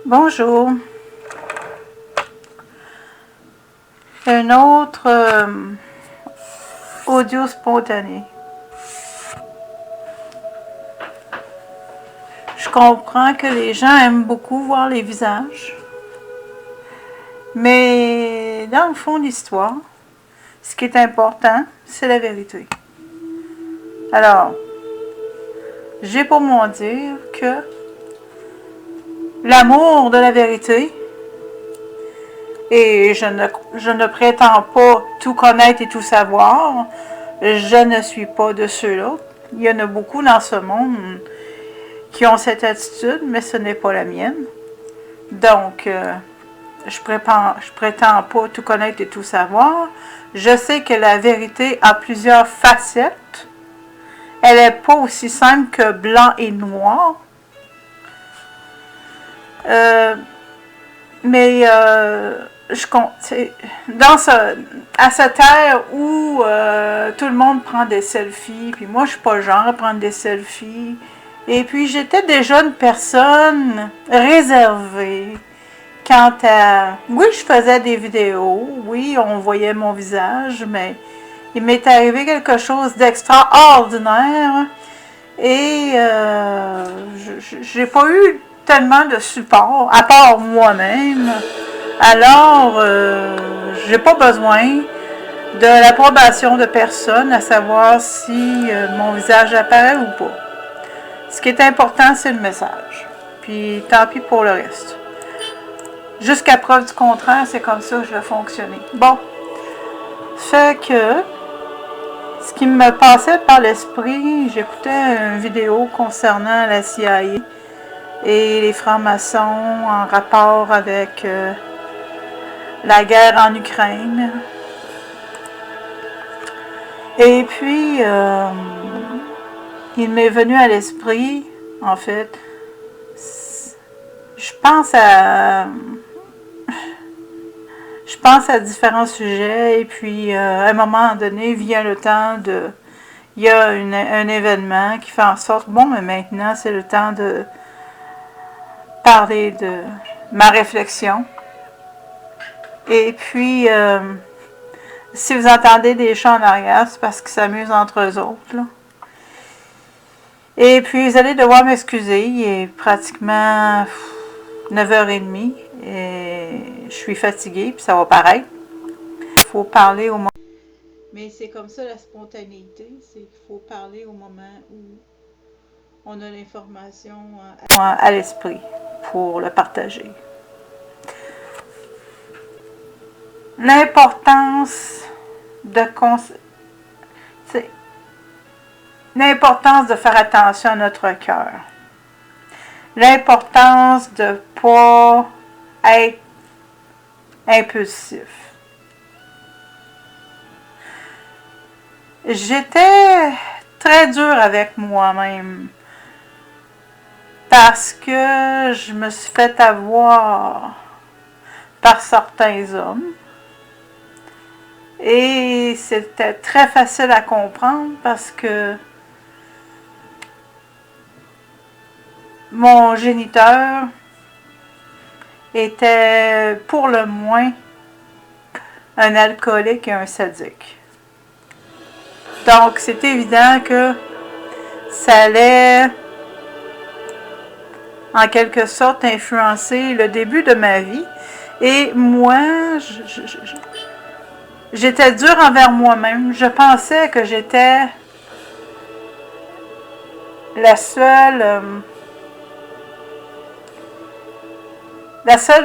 Bonjour. Un autre audio spontané. Je comprends que les gens aiment beaucoup voir les visages, mais dans le fond de l'histoire, ce qui est important, c'est la vérité. Alors, j'ai pour mon dire que l'amour de la vérité, et je ne prétends pas tout connaître et tout savoir, je ne suis pas de ceux-là. Il y en a beaucoup dans ce monde qui ont cette attitude, mais ce n'est pas la mienne. Donc, je prétends pas tout connaître et tout savoir. Je sais que la vérité a plusieurs facettes. Elle n'est pas aussi simple que blanc et noir. Mais à cette ère où tout le monde prend des selfies, puis moi je suis pas le genre à prendre des selfies, et puis j'étais déjà une personne réservée quant à... Oui, je faisais des vidéos, oui, on voyait mon visage, mais il m'est arrivé quelque chose d'extraordinaire, et j'ai pas eu tellement de support, à part moi-même. Alors, j'ai pas besoin de l'approbation de personne à savoir si mon visage apparaît ou pas. Ce qui est important, c'est le message. Puis tant pis pour le reste. Jusqu'à preuve du contraire, c'est comme ça que je vais fonctionner. Bon. Fait que, ce qui me passait par l'esprit, j'écoutais une vidéo concernant la CIA et les francs-maçons en rapport avec la guerre en Ukraine. Et puis, il m'est venu à l'esprit, en fait, je pense à différents sujets, et puis à un moment donné vient le temps de... Il y a un événement qui fait en sorte, bon, mais maintenant c'est le temps de parler de ma réflexion. Et puis, si vous entendez des chants en arrière, c'est parce qu'ils s'amusent entre eux autres, là. Et puis, vous allez devoir m'excuser, il est pratiquement 9h30 et je suis fatiguée, puis ça va paraître. Il faut parler au moment... Mais c'est comme ça la spontanéité, c'est qu'il faut parler au moment où on a l'information à l'esprit pour le partager. L'importance de faire attention à notre cœur. L'importance de ne pas être impulsif. J'étais très dure avec moi-même parce que je me suis fait avoir par certains hommes. Et c'était très facile à comprendre parce que mon géniteur était pour le moins un alcoolique et un sadique. Donc c'est évident que ça allait en quelque sorte influencer le début de ma vie. Et moi, j'étais dure envers moi-même. Je pensais que j'étais la seule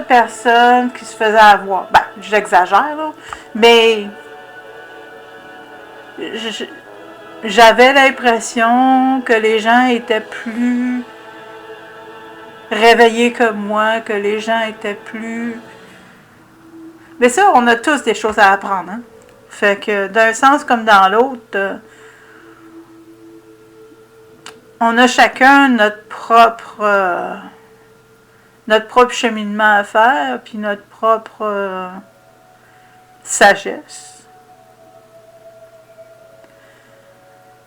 personne qui se faisait avoir. Ben, j'exagère, là, mais j'avais l'impression que les gens étaient plus réveillés que moi, que les gens étaient plus... Mais ça, on a tous des choses à apprendre, hein? Fait que d'un sens comme dans l'autre, on a chacun notre propre cheminement à faire, puis notre propre sagesse.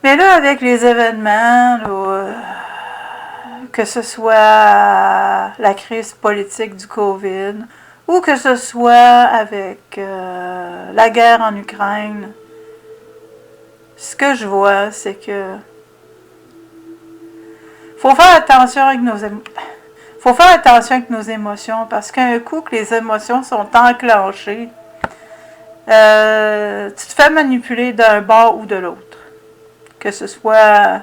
Mais là, avec les événements là, que ce soit la crise politique du COVID, ou que ce soit avec la guerre en Ukraine, ce que je vois, c'est que faut faire attention avec nos émotions, parce qu'un coup que les émotions sont enclenchées, tu te fais manipuler d'un bord ou de l'autre. Que ce soit...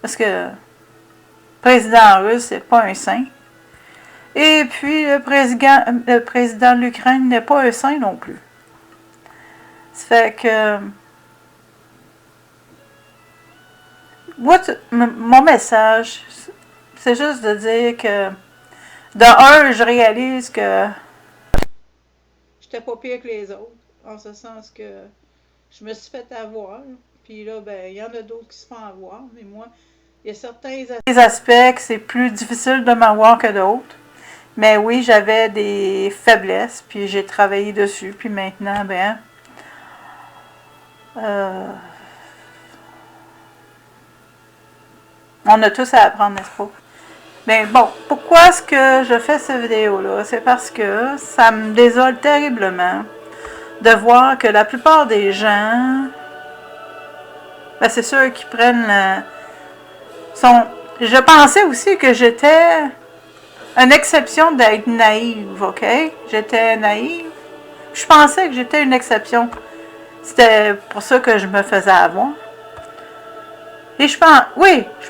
Parce que le président russe, c'est pas un saint. Et puis, le président de l'Ukraine n'est pas un saint non plus. Ça fait que... Mon message, c'est juste de dire que, de un, je réalise que j'étais pas pire que les autres, en ce sens que je me suis fait avoir, puis là, ben, il y en a d'autres qui se font avoir, mais moi, il y a certains aspects que c'est plus difficile de m'avoir que d'autres. Mais oui, j'avais des faiblesses, puis j'ai travaillé dessus, puis maintenant, ben, on a tous à apprendre, n'est-ce pas? Mais bon, pourquoi est-ce que je fais cette vidéo-là? C'est parce que ça me désole terriblement de voir que la plupart des gens, ben c'est ceux qui prennent je pensais aussi que j'étais une exception d'être naïve, ok? J'étais naïve. Je pensais que j'étais une exception. C'était pour ça que je me faisais avoir. Et je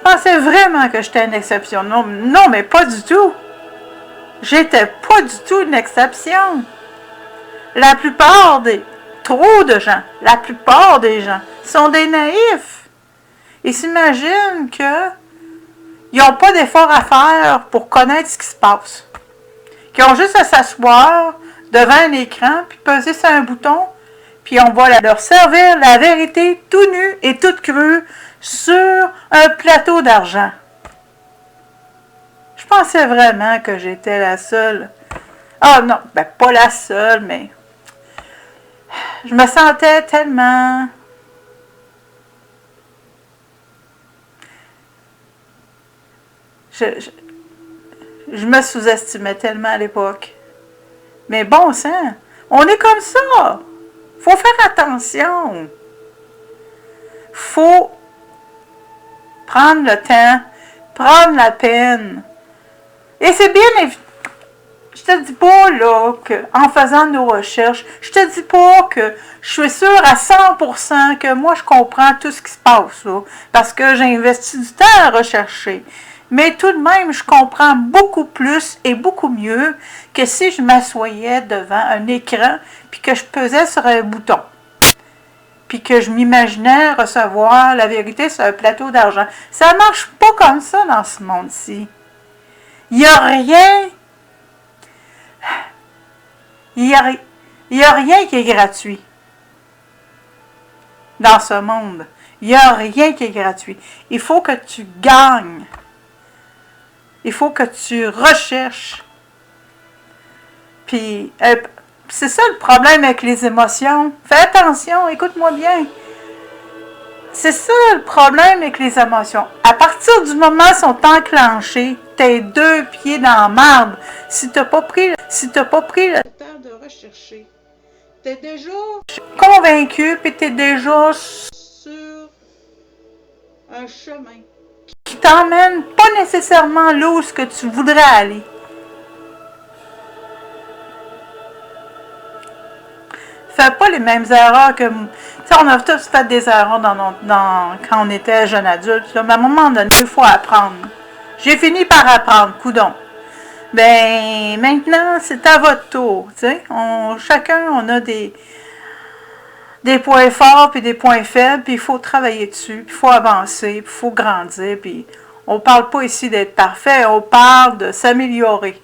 pensais vraiment que j'étais une exception. Non, mais pas du tout. J'étais pas du tout une exception. La plupart des gens sont des naïfs. Ils s'imaginent qu'ils n'ont pas d'effort à faire pour connaître ce qui se passe. Qu'ils ont juste à s'asseoir devant un écran, puis peser sur un bouton, puis on va leur servir la vérité tout nue et toute crue sur un plateau d'argent. Je pensais vraiment que j'étais la seule. Ah non, ben pas la seule, mais je me sentais tellement... Je me sous-estimais tellement à l'époque. Mais bon sang, on est comme ça. Faut faire attention. Faut prendre le temps, prendre la peine. Et c'est bien évident. Je te dis pas, là, qu'en faisant nos recherches, je te dis pas que je suis sûre à 100% que moi, je comprends tout ce qui se passe, là, parce que j'ai investi du temps à rechercher. Mais tout de même, je comprends beaucoup plus et beaucoup mieux que si je m'assoyais devant un écran puis que je pesais sur un bouton. Puis que je m'imaginais recevoir la vérité sur un plateau d'argent. Ça marche pas comme ça dans ce monde-ci. Il n'y a rien... Il y a rien qui est gratuit dans ce monde. Il n'y a rien qui est gratuit. Il faut que tu gagnes. Il faut que tu recherches. Puis, c'est ça le problème avec les émotions. Fais attention, écoute-moi bien. C'est ça le problème avec les émotions. À partir du moment où elles sont enclenchées, tes deux pieds dans la marde. Si t'as pas pris le temps de rechercher, t'es déjà convaincu, puis t'es déjà sur un chemin qui t'emmène pas nécessairement là où que tu voudrais aller. Fais pas les mêmes erreurs que... Tu sais, on a tous fait des erreurs quand on était jeune adulte, là, mais à un moment donné, il faut apprendre. J'ai fini par apprendre, coudonc. Ben, maintenant, c'est à votre tour, tu sais. Chacun, on a des points forts puis des points faibles, puis il faut travailler dessus, puis il faut avancer, puis il faut grandir, puis on parle pas ici d'être parfait, on parle de s'améliorer.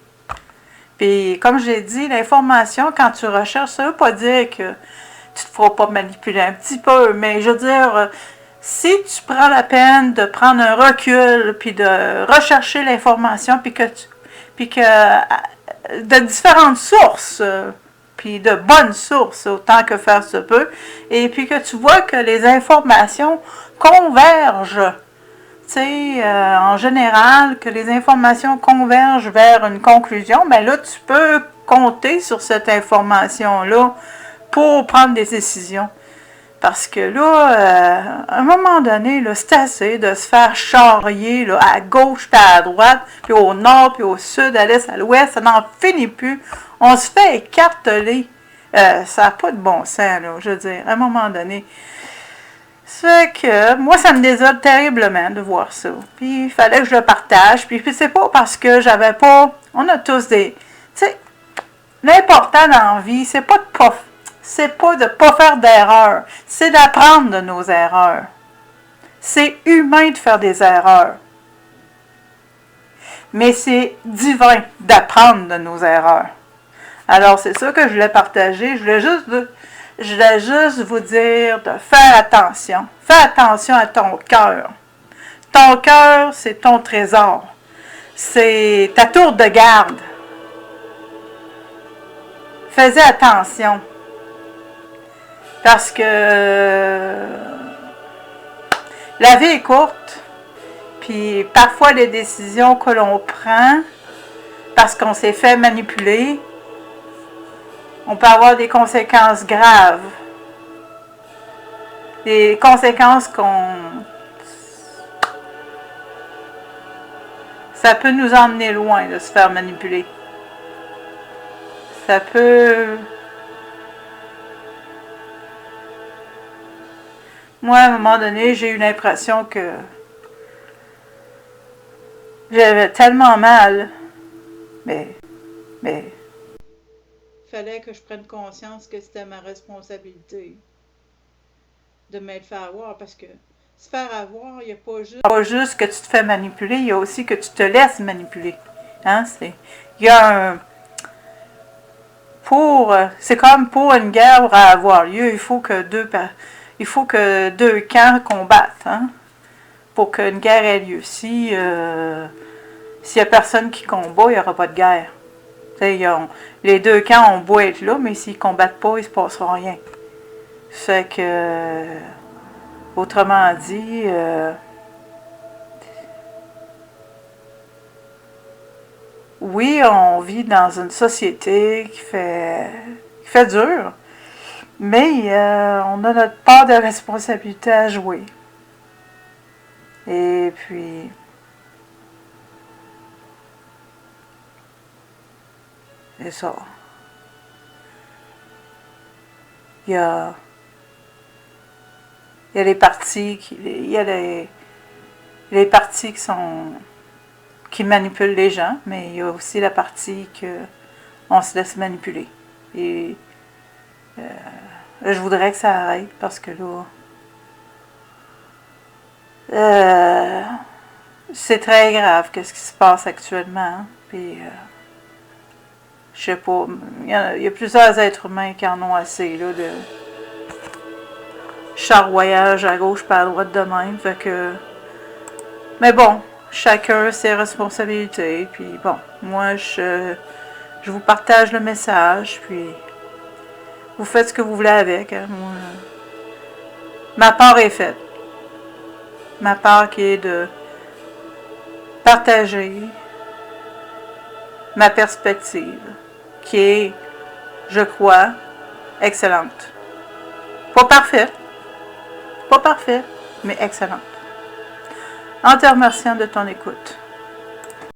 Puis, comme j'ai dit, l'information, quand tu recherches, ça veut pas dire que tu te feras pas manipuler un petit peu, mais je veux dire, si tu prends la peine de prendre un recul, puis de rechercher l'information, puis que de différentes sources, puis de bonnes sources, autant que faire se peut, et puis que tu vois que les informations convergent sais, en général, que les informations convergent vers une conclusion, ben là, tu peux compter sur cette information-là pour prendre des décisions. Parce que là, à un moment donné, là, c'est assez de se faire charrier là, à gauche puis à droite, puis au nord puis au sud, à l'est, à l'ouest, ça n'en finit plus. On se fait écarteler. Ça n'a pas de bon sens, là, je veux dire, à un moment donné. C'est que moi, ça me désole terriblement de voir ça. Puis il fallait que je le partage. Puis c'est pas parce que j'avais pas. On a tous des. Tu sais, l'important dans la vie, c'est pas de pas faire d'erreurs. C'est d'apprendre de nos erreurs. C'est humain de faire des erreurs. Mais c'est divin d'apprendre de nos erreurs. Alors, c'est ça que je voulais partager. Je voulais juste vous dire de faire attention. Fais attention à ton cœur. Ton cœur, c'est ton trésor. C'est ta tour de garde. Fais attention. Parce que la vie est courte. Puis parfois, les décisions que l'on prend, parce qu'on s'est fait manipuler, on peut avoir des conséquences graves. Des conséquences ça peut nous emmener loin de se faire manipuler. Ça peut... Moi, à un moment donné, j'ai eu l'impression que j'avais tellement mal. Mais fallait que je prenne conscience que c'était ma responsabilité de m'être fait avoir, parce que se faire avoir, il n'y a pas juste que tu te fais manipuler, il y a aussi que tu te laisses manipuler. Hein? Il y a un... C'est comme pour une guerre à avoir lieu, il faut que deux camps combattent, hein, pour qu'une guerre ait lieu. S'il n'y a personne qui combat, il n'y aura pas de guerre. Les deux camps ont beau être là, mais s'ils ne combattent pas, il ne se passera rien. Fait que, autrement dit, oui, on vit dans une société qui fait dur, mais on a notre part de responsabilité à jouer. Et puis, c'est ça. Il y a les partis qui manipulent les gens, mais il y a aussi la partie qu'on se laisse manipuler. Et je voudrais que ça arrête, parce que là, c'est très grave ce qui se passe actuellement. Hein? Puis, je sais pas, il y a plusieurs êtres humains qui en ont assez là, de charroyage à gauche pas à droite de même. Fait que, mais bon, chacun ses responsabilités. Puis bon, moi je vous partage le message, puis vous faites ce que vous voulez avec. Hein. Moi, ma part est faite. Ma part qui est de partager ma perspective, qui est, je crois, excellente. Pas parfaite, mais excellente. En te remerciant de ton écoute.